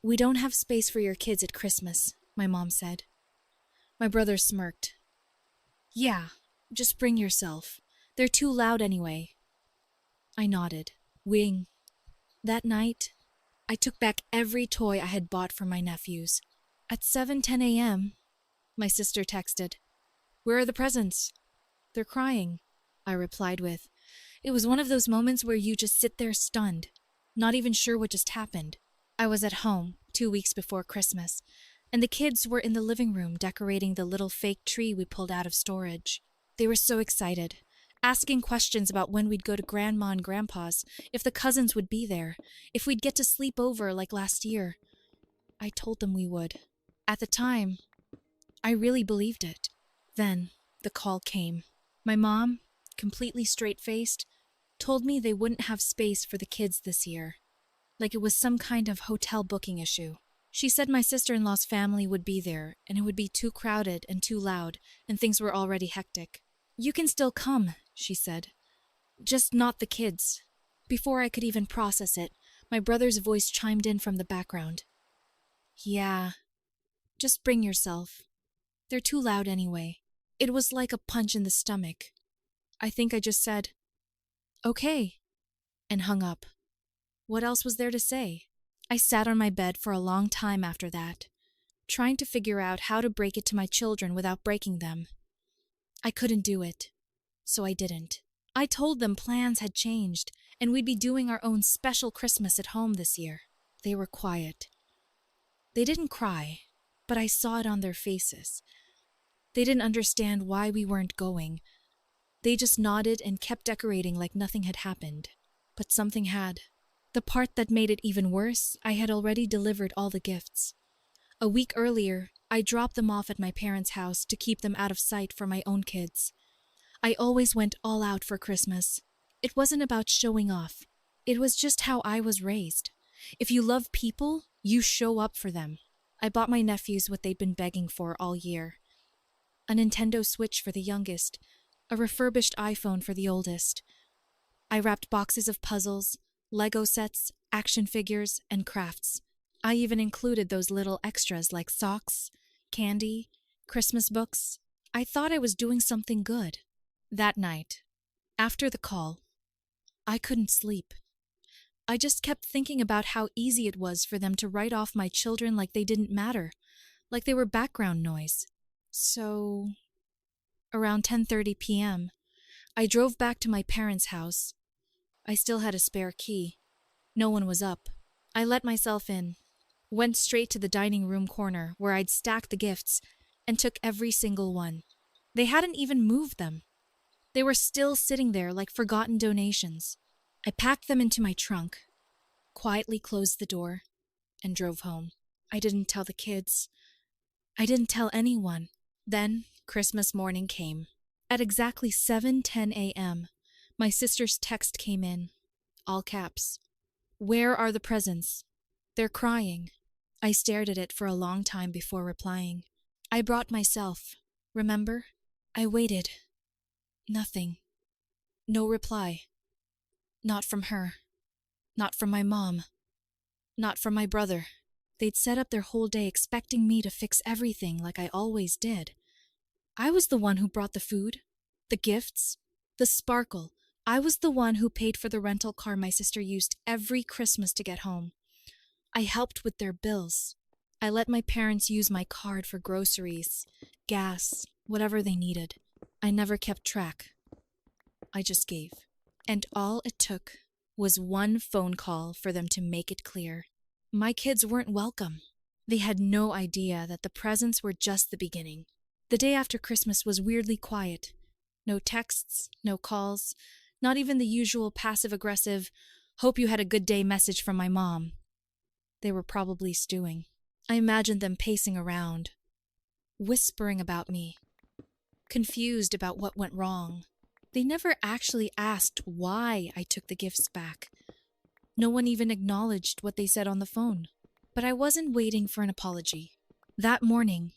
"We don't have space for your kids at Christmas," my mom said. My brother smirked. "Yeah, just bring yourself. They're too loud anyway." I nodded. Wing. That night, I took back every toy I had bought for my nephews. At 7:10 a.m., my sister texted, "Where are the presents?" "They're crying," I replied with. It was one of those moments where you just sit there stunned, not even sure what just happened. I was at home 2 weeks before Christmas, and the kids were in the living room decorating the little fake tree we pulled out of storage. They were so excited, asking questions about when we'd go to Grandma and Grandpa's, if the cousins would be there, if we'd get to sleep over like last year. I told them we would. At the time, I really believed it. Then the call came. My mom, completely straight-faced, told me they wouldn't have space for the kids this year, like it was some kind of hotel booking issue. She said my sister-in-law's family would be there, and it would be too crowded and too loud, and things were already hectic. "You can still come," she said. "Just not the kids." Before I could even process it, my brother's voice chimed in from the background. "Yeah, just bring yourself. They're too loud anyway." It was like a punch in the stomach. I think I just said, "Okay," and hung up. What else was there to say? I sat on my bed for a long time after that, trying to figure out how to break it to my children without breaking them. I couldn't do it, so I didn't. I told them plans had changed, and we'd be doing our own special Christmas at home this year. They were quiet. They didn't cry, but I saw it on their faces. They didn't understand why we weren't going. They just nodded and kept decorating like nothing had happened. But something had. The part that made it even worse, I had already delivered all the gifts. A week earlier, I dropped them off at my parents' house to keep them out of sight for my own kids. I always went all out for Christmas. It wasn't about showing off. It was just how I was raised. If you love people, you show up for them. I bought my nephews what they'd been begging for all year. A Nintendo Switch for the youngest, a refurbished iPhone for the oldest. I wrapped boxes of puzzles, Lego sets, action figures, and crafts. I even included those little extras like socks, candy, Christmas books. I thought I was doing something good. That night, after the call, I couldn't sleep. I just kept thinking about how easy it was for them to write off my children like they didn't matter, like they were background noise. So, around 10:30 p.m., I drove back to my parents' house. I still had a spare key. No one was up. I let myself in, went straight to the dining room corner where I'd stacked the gifts, and took every single one. They hadn't even moved them. They were still sitting there like forgotten donations. I packed them into my trunk, quietly closed the door, and drove home. I didn't tell the kids. I didn't tell anyone. Then Christmas morning came. At exactly 7:10 a.m., my sister's text came in, all caps. "Where are the presents? They're crying." I stared at it for a long time before replying. "I brought myself. Remember?" I waited. Nothing. No reply. Not from her. Not from my mom. Not from my brother. They'd set up their whole day expecting me to fix everything like I always did. I was the one who brought the food, the gifts, the sparkle. I was the one who paid for the rental car my sister used every Christmas to get home. I helped with their bills. I let my parents use my card for groceries, gas, whatever they needed. I never kept track. I just gave. And all it took was one phone call for them to make it clear. My kids weren't welcome. They had no idea that the presents were just the beginning. The day after Christmas was weirdly quiet. No texts, no calls, not even the usual passive-aggressive, "hope you had a good day" message from my mom. They were probably stewing. I imagined them pacing around, whispering about me, confused about what went wrong. They never actually asked why I took the gifts back. No one even acknowledged what they said on the phone. But I wasn't waiting for an apology. That morning,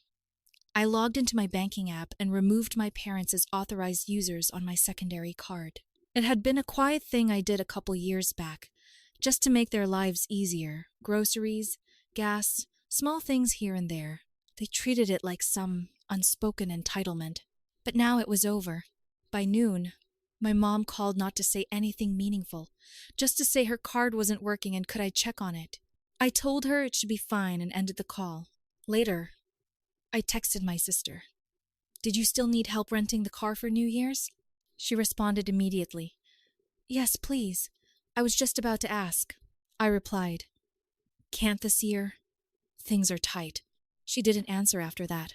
I logged into my banking app and removed my parents as authorized users on my secondary card. It had been a quiet thing I did a couple years back, just to make their lives easier. Groceries, gas, small things here and there. They treated it like some unspoken entitlement. But now it was over. By noon, my mom called not to say anything meaningful, just to say her card wasn't working and could I check on it. I told her it should be fine and ended the call. Later, I texted my sister. "Did you still need help renting the car for New Year's?" She responded immediately. "Yes, please. I was just about to ask." I replied, "Can't this year? Things are tight." She didn't answer after that.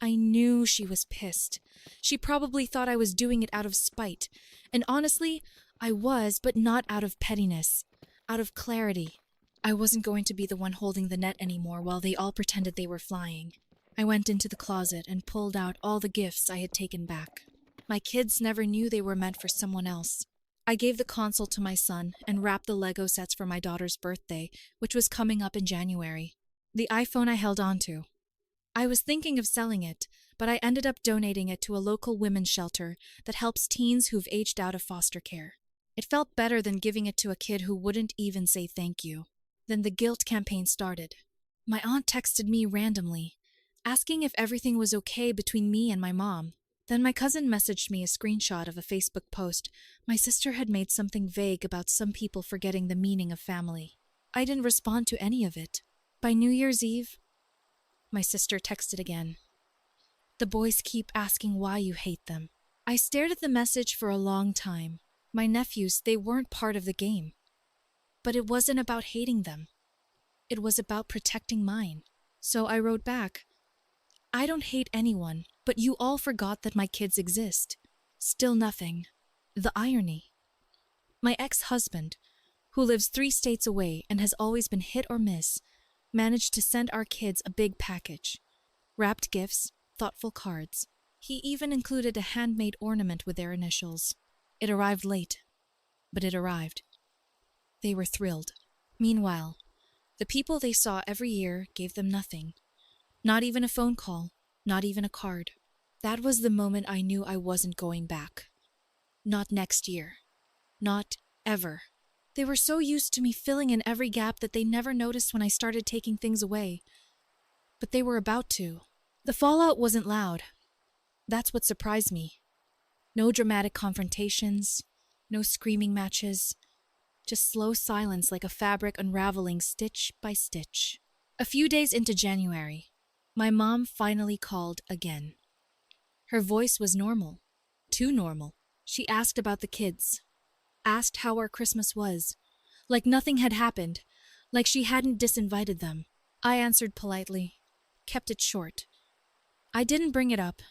I knew she was pissed. She probably thought I was doing it out of spite. And honestly, I was, but not out of pettiness. Out of clarity. I wasn't going to be the one holding the net anymore while they all pretended they were flying. I went into the closet and pulled out all the gifts I had taken back. My kids never knew they were meant for someone else. I gave the console to my son and wrapped the Lego sets for my daughter's birthday, which was coming up in January. The iPhone I held onto. I was thinking of selling it, but I ended up donating it to a local women's shelter that helps teens who've aged out of foster care. It felt better than giving it to a kid who wouldn't even say thank you. Then the guilt campaign started. My aunt texted me randomly, asking if everything was okay between me and my mom. Then my cousin messaged me a screenshot of a Facebook post. My sister had made something vague about some people forgetting the meaning of family. I didn't respond to any of it. By New Year's Eve, my sister texted again. "The boys keep asking why you hate them." I stared at the message for a long time. My nephews, they weren't part of the game. But it wasn't about hating them. It was about protecting mine. So I wrote back, "I don't hate anyone, but you all forgot that my kids exist." Still nothing. The irony. My ex-husband, who lives 3 states away and has always been hit or miss, managed to send our kids a big package. Wrapped gifts, thoughtful cards. He even included a handmade ornament with their initials. It arrived late, but it arrived. They were thrilled. Meanwhile, the people they saw every year gave them nothing. Not even a phone call, not even a card. That was the moment I knew I wasn't going back. Not next year. Not ever. They were so used to me filling in every gap that they never noticed when I started taking things away. But they were about to. The fallout wasn't loud. That's what surprised me. No dramatic confrontations, no screaming matches, just slow silence like a fabric unraveling stitch by stitch. A few days into January, my mom finally called again. Her voice was normal. Too normal. She asked about the kids. Asked how our Christmas was. Like nothing had happened. Like she hadn't disinvited them. I answered politely. Kept it short. I didn't bring it up.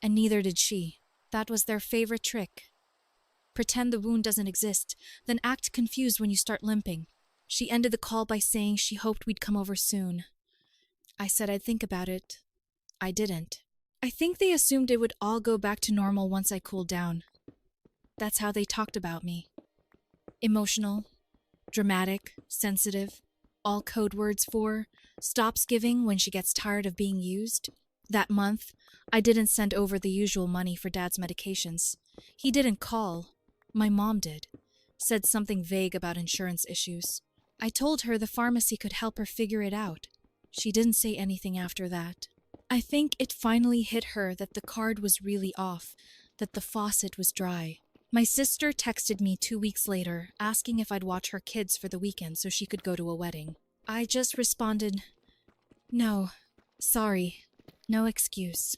And neither did she. That was their favorite trick. Pretend the wound doesn't exist, then act confused when you start limping. She ended the call by saying she hoped we'd come over soon. I said I'd think about it. I didn't. I think they assumed it would all go back to normal once I cooled down. That's how they talked about me. Emotional, dramatic, sensitive, all code words for stops giving when she gets tired of being used. That month, I didn't send over the usual money for Dad's medications. He didn't call. My mom did. Said something vague about insurance issues. I told her the pharmacy could help her figure it out. She didn't say anything after that. I think it finally hit her that the card was really off, that the faucet was dry. My sister texted me 2 weeks later, asking if I'd watch her kids for the weekend so she could go to a wedding. I just responded, "No, sorry, no excuse.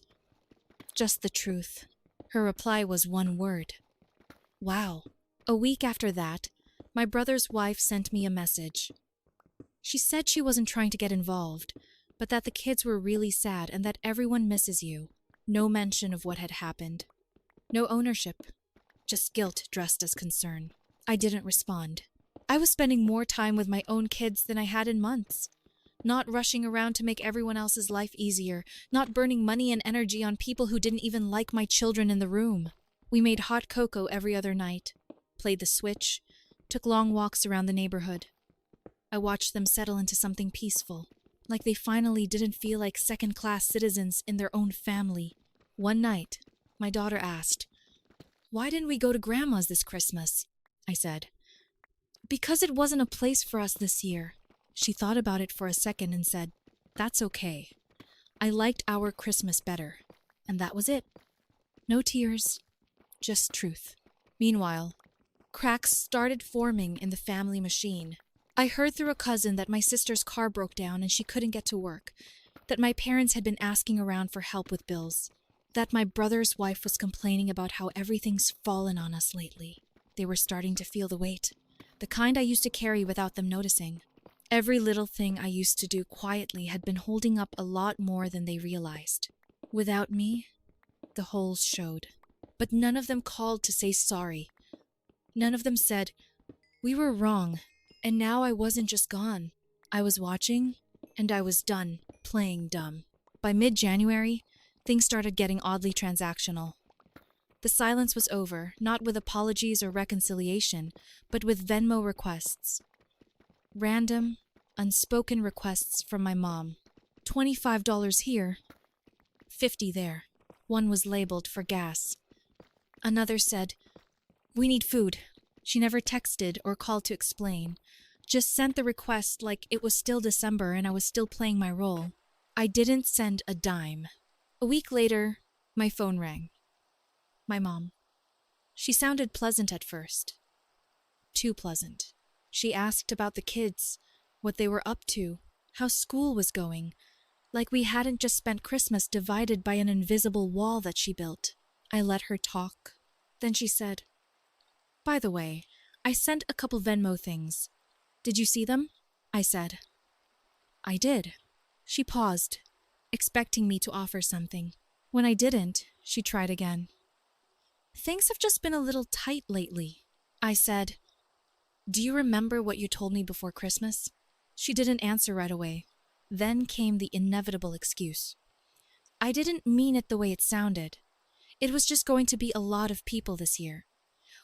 Just the truth." Her reply was one word. Wow. A week after that, my brother's wife sent me a message. She said she wasn't trying to get involved, but that the kids were really sad and that everyone misses you. No mention of what had happened. No ownership. Just guilt dressed as concern. I didn't respond. I was spending more time with my own kids than I had in months. Not rushing around to make everyone else's life easier. Not burning money and energy on people who didn't even like my children in the room. We made hot cocoa every other night. Played the Switch. Took long walks around the neighborhood. I watched them settle into something peaceful. Like they finally didn't feel like second-class citizens in their own family. One night, my daughter asked, "Why didn't we go to Grandma's this Christmas?" I said, "Because it wasn't a place for us this year." She thought about it for a second and said, "That's okay. I liked our Christmas better." And that was it. No tears, just truth. Meanwhile, cracks started forming in the family machine. I heard through a cousin that my sister's car broke down and she couldn't get to work, that my parents had been asking around for help with bills, that my brother's wife was complaining about how everything's fallen on us lately. They were starting to feel the weight, the kind I used to carry without them noticing. Every little thing I used to do quietly had been holding up a lot more than they realized. Without me, the holes showed. But none of them called to say sorry. None of them said, "We were wrong, and now I wasn't just gone. I was watching, and I was done playing dumb." By mid-January, things started getting oddly transactional. The silence was over, not with apologies or reconciliation, but with Venmo requests. Random, unspoken requests from my mom. $25 here, $50 there. One was labeled for gas. Another said, "We need food." She never texted or called to explain, just sent the request like it was still December and I was still playing my role. I didn't send a dime. A week later, my phone rang. My mom. She sounded pleasant at first. Too pleasant. She asked about the kids, what they were up to, how school was going, like we hadn't just spent Christmas divided by an invisible wall that she built. I let her talk. Then she said, "By the way, I sent a couple Venmo things. Did you see them?" I said, "I did." She paused, expecting me to offer something. When I didn't, she tried again. "Things have just been a little tight lately." I said, "Do you remember what you told me before Christmas?" She didn't answer right away. Then came the inevitable excuse. "I didn't mean it the way it sounded. It was just going to be a lot of people this year.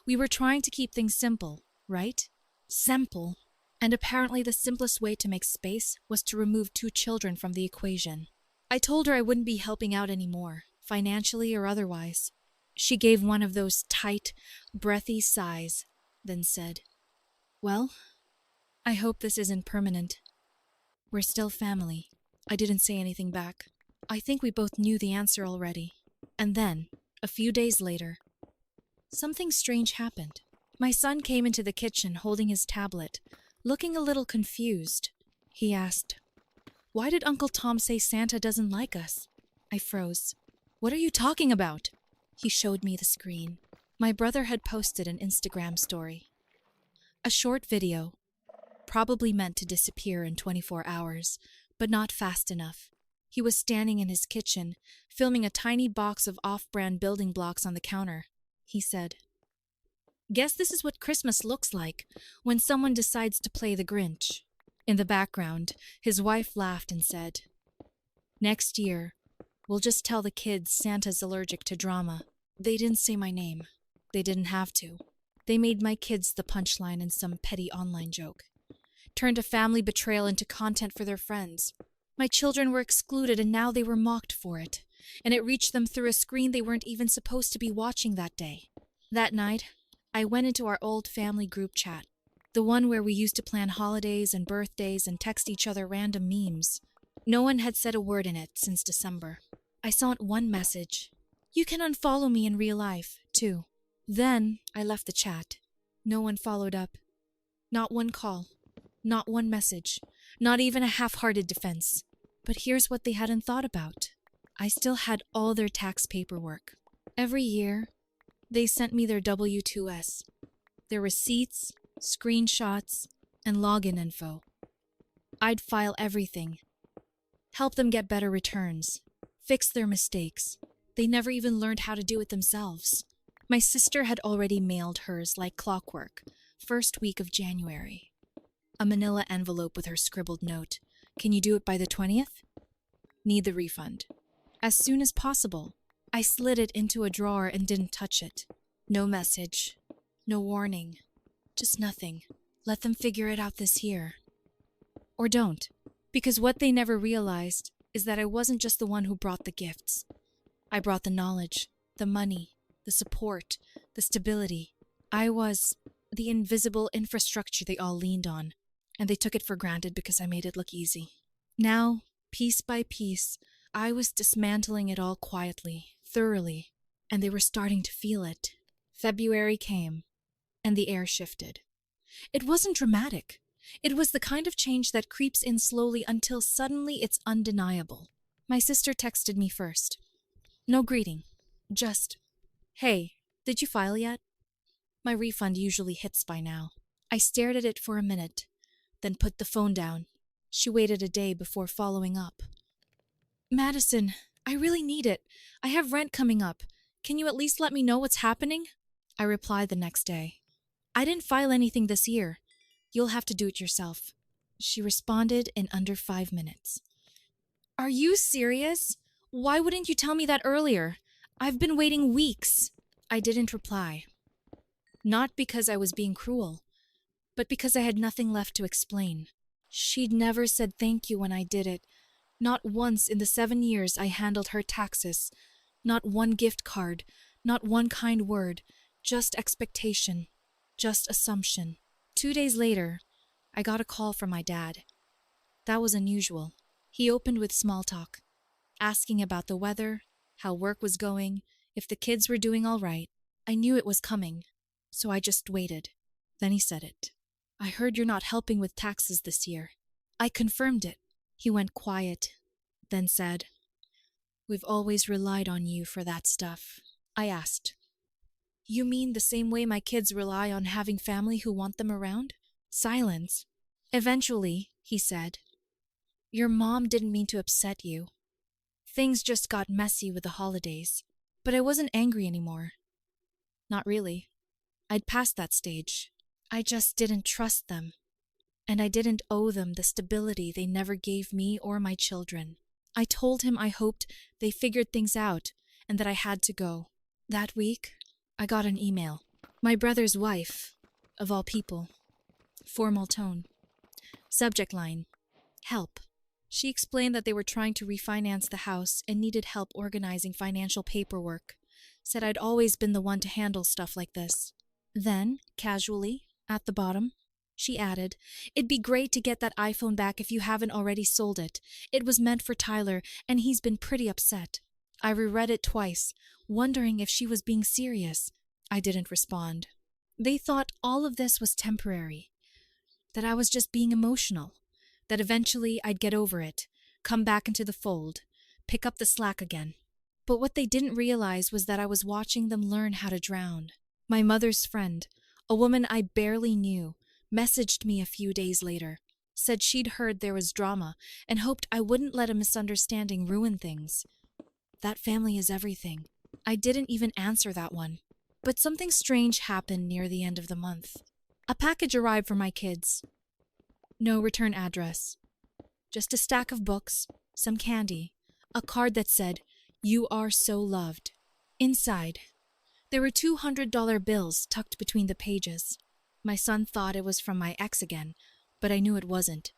We were trying to keep things simple, right? Simple. And apparently the simplest way to make space was to remove 2 children from the equation." I told her I wouldn't be helping out anymore, financially or otherwise. She gave one of those tight, breathy sighs, then said, "Well, I hope this isn't permanent. We're still family." I didn't say anything back. I think we both knew the answer already. And then, a few days later, something strange happened. My son came into the kitchen holding his tablet, looking a little confused. He asked, "Why did Uncle Tom say Santa doesn't like us?" I froze. "What are you talking about?" He showed me the screen. My brother had posted an Instagram story. A short video, probably meant to disappear in 24 hours, but not fast enough. He was standing in his kitchen, filming a tiny box of off-brand building blocks on the counter. He said, "Guess this is what Christmas looks like when someone decides to play the Grinch." In the background, his wife laughed and said, "Next year, we'll just tell the kids Santa's allergic to drama." They didn't say my name. They didn't have to. They made my kids the punchline in some petty online joke. Turned a family betrayal into content for their friends. My children were excluded and now they were mocked for it. And it reached them through a screen they weren't even supposed to be watching that day. That night, I went into our old family group chat. The one where we used to plan holidays and birthdays and text each other random memes. No one had said a word in it since December. I sent one message. "You can unfollow me in real life, too." Then I left the chat. No one followed up. Not one call. Not one message. Not even a half-hearted defense. But here's what they hadn't thought about. I still had all their tax paperwork. Every year, they sent me their W-2S, their receipts, screenshots, and login info. I'd file everything, help them get better returns, fix their mistakes. They never even learned how to do it themselves. My sister had already mailed hers like clockwork, first week of January. A manila envelope with her scribbled note. "Can you do it by the 20th? Need the refund. As soon as possible." I slid it into a drawer and didn't touch it. No message. No warning. Just nothing. Let them figure it out this year. Or don't. Because what they never realized is that I wasn't just the one who brought the gifts. I brought the knowledge, the money, the support, the stability. I was the invisible infrastructure they all leaned on. and they took it for granted because I made it look easy. Now, piece by piece, I was dismantling it all quietly, thoroughly, and they were starting to feel it. February came, and the air shifted. It wasn't dramatic. It was the kind of change that creeps in slowly until suddenly it's undeniable. My sister texted me first. No greeting. Just, "Hey, did you file yet?" My refund usually hits by now. I stared at it for a minute, then put the phone down. She waited a day before following up. "Madison, I really need it. I have rent coming up. Can you at least let me know what's happening?" I replied the next day. "I didn't file anything this year. You'll have to do it yourself." She responded in under 5 minutes. "Are you serious? Why wouldn't you tell me that earlier? I've been waiting weeks." I didn't reply. Not because I was being cruel, but because I had nothing left to explain. She'd never said thank you when I did it. Not once in the 7 years I handled her taxes. Not one gift card, not one kind word, just expectation, just assumption. 2 days later, I got a call from my dad. That was unusual. He opened with small talk, asking about the weather, how work was going, if the kids were doing all right. I knew it was coming, so I just waited. Then he said it. "I heard you're not helping with taxes this year." I confirmed it. He went quiet, then said, "We've always relied on you for that stuff." I asked, "You mean the same way my kids rely on having family who want them around?" Silence. Eventually, he said, "Your mom didn't mean to upset you. Things just got messy with the holidays." But I wasn't angry anymore. Not really. I'd passed that stage. I just didn't trust them. And I didn't owe them the stability they never gave me or my children. I told him I hoped they figured things out and that I had to go. That week, I got an email. My brother's wife, of all people. Formal tone. Subject line, "Help." She explained that they were trying to refinance the house and needed help organizing financial paperwork. Said I'd always been the one to handle stuff like this. Then, casually, at the bottom, she added, "It'd be great to get that iPhone back if you haven't already sold it. It was meant for Tyler, and he's been pretty upset." I reread it twice, wondering if she was being serious. I didn't respond. They thought all of this was temporary, that I was just being emotional, that eventually I'd get over it, come back into the fold, pick up the slack again. But what they didn't realize was that I was watching them learn how to drown. My mother's friend, a woman I barely knew, messaged me a few days later, said she'd heard there was drama and hoped I wouldn't let a misunderstanding ruin things. That family is everything. I didn't even answer that one. But something strange happened near the end of the month. A package arrived for my kids. No return address. Just a stack of books, some candy, a card that said, "You are so loved." Inside, there were $200 bills tucked between the pages. My son thought it was from my ex again, but I knew it wasn't.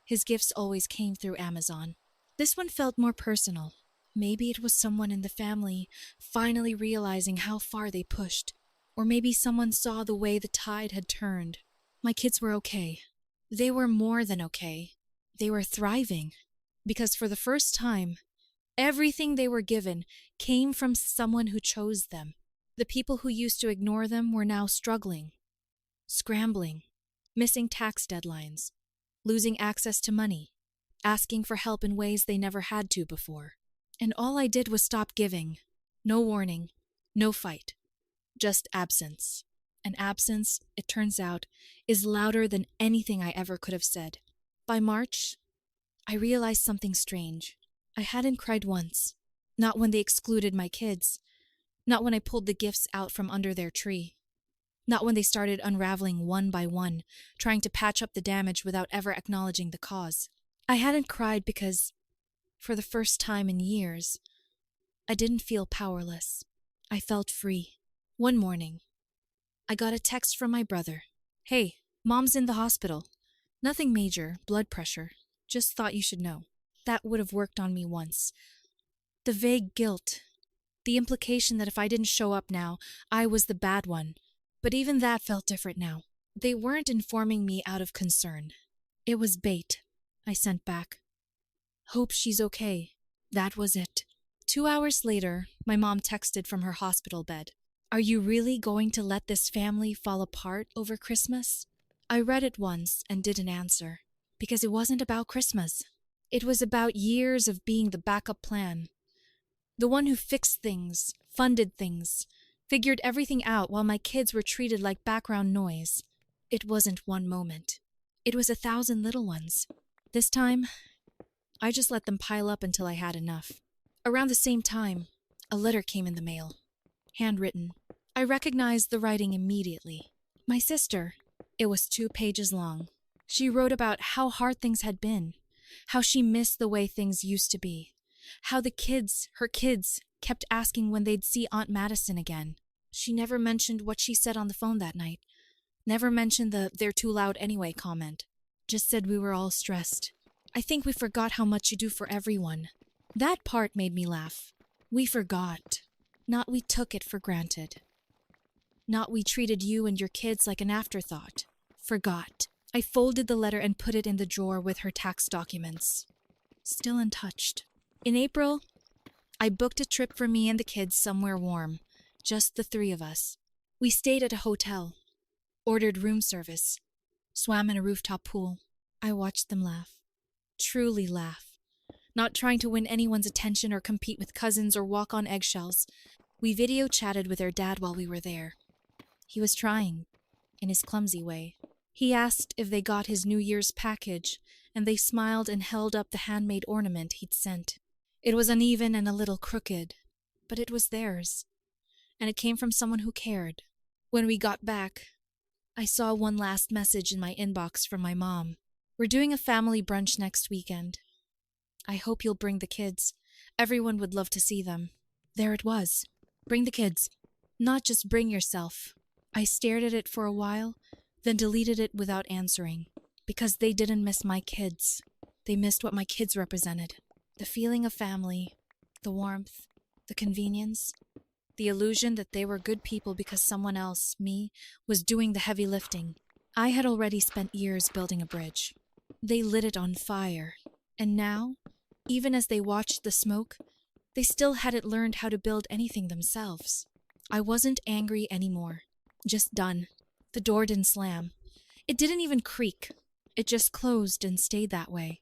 His gifts always came through Amazon. This one felt more personal. Maybe it was someone in the family finally realizing how far they pushed. Or maybe someone saw the way the tide had turned. My kids were okay. They were more than okay. They were thriving. Because for the first time, everything they were given came from someone who chose them. The people who used to ignore them were now struggling, scrambling, missing tax deadlines, losing access to money, asking for help in ways they never had to before. And all I did was stop giving. No warning, no fight, just absence. And absence, it turns out, is louder than anything I ever could have said. By March, I realized something strange. I hadn't cried once. Not when they excluded my kids. Not when I pulled the gifts out from under their tree. Not when they started unraveling one by one, trying to patch up the damage without ever acknowledging the cause. I hadn't cried because, for the first time in years, I didn't feel powerless. I felt free. One morning, I got a text from my brother. "Hey, Mom's in the hospital. Nothing major, blood pressure. Just thought you should know." That would have worked on me once. The vague guilt. The implication that if I didn't show up now, I was the bad one. But even that felt different now. They weren't informing me out of concern. It was bait, I sent back. Hope she's okay. That was it. 2 hours later, my mom texted from her hospital bed. Are you really going to let this family fall apart over Christmas? I read it once and didn't answer, because it wasn't about Christmas. It was about years of being the backup plan. The one who fixed things, funded things, figured everything out while my kids were treated like background noise. It wasn't one moment. It was 1,000 little ones. This time, I just let them pile up until I had enough. Around the same time, a letter came in the mail. Handwritten. I recognized the writing immediately. My sister. It was 2 pages long. She wrote about how hard things had been, how she missed the way things used to be, how the kids, her kids, kept asking when they'd see Aunt Madison again. She never mentioned what she said on the phone that night. Never mentioned the "they're too loud anyway" comment. Just said we were all stressed. I think we forgot how much you do for everyone. That part made me laugh. We forgot. Not we took it for granted. Not we treated you and your kids like an afterthought. Forgot. I folded the letter and put it in the drawer with her tax documents. Still untouched. In April, I booked a trip for me and the kids somewhere warm. Just the 3 of us. We stayed at a hotel. Ordered room service. Swam in a rooftop pool. I watched them laugh. Truly laugh. Not trying to win anyone's attention or compete with cousins or walk on eggshells. We video chatted with their dad while we were there. He was trying, in his clumsy way. He asked if they got his New Year's package, and they smiled and held up the handmade ornament he'd sent. It was uneven and a little crooked, but it was theirs, and it came from someone who cared. When we got back, I saw one last message in my inbox from my mom. We're doing a family brunch next weekend. I hope you'll bring the kids. Everyone would love to see them. There it was. Bring the kids. Not just bring yourself. I stared at it for a while, then deleted it without answering. Because they didn't miss my kids. They missed what my kids represented. The feeling of family, the warmth, the convenience, the illusion that they were good people because someone else, me, was doing the heavy lifting. I had already spent years building a bridge. They lit it on fire. And now, even as they watched the smoke, they still hadn't learned how to build anything themselves. I wasn't angry anymore. Just done. The door didn't slam. It didn't even creak. It just closed and stayed that way.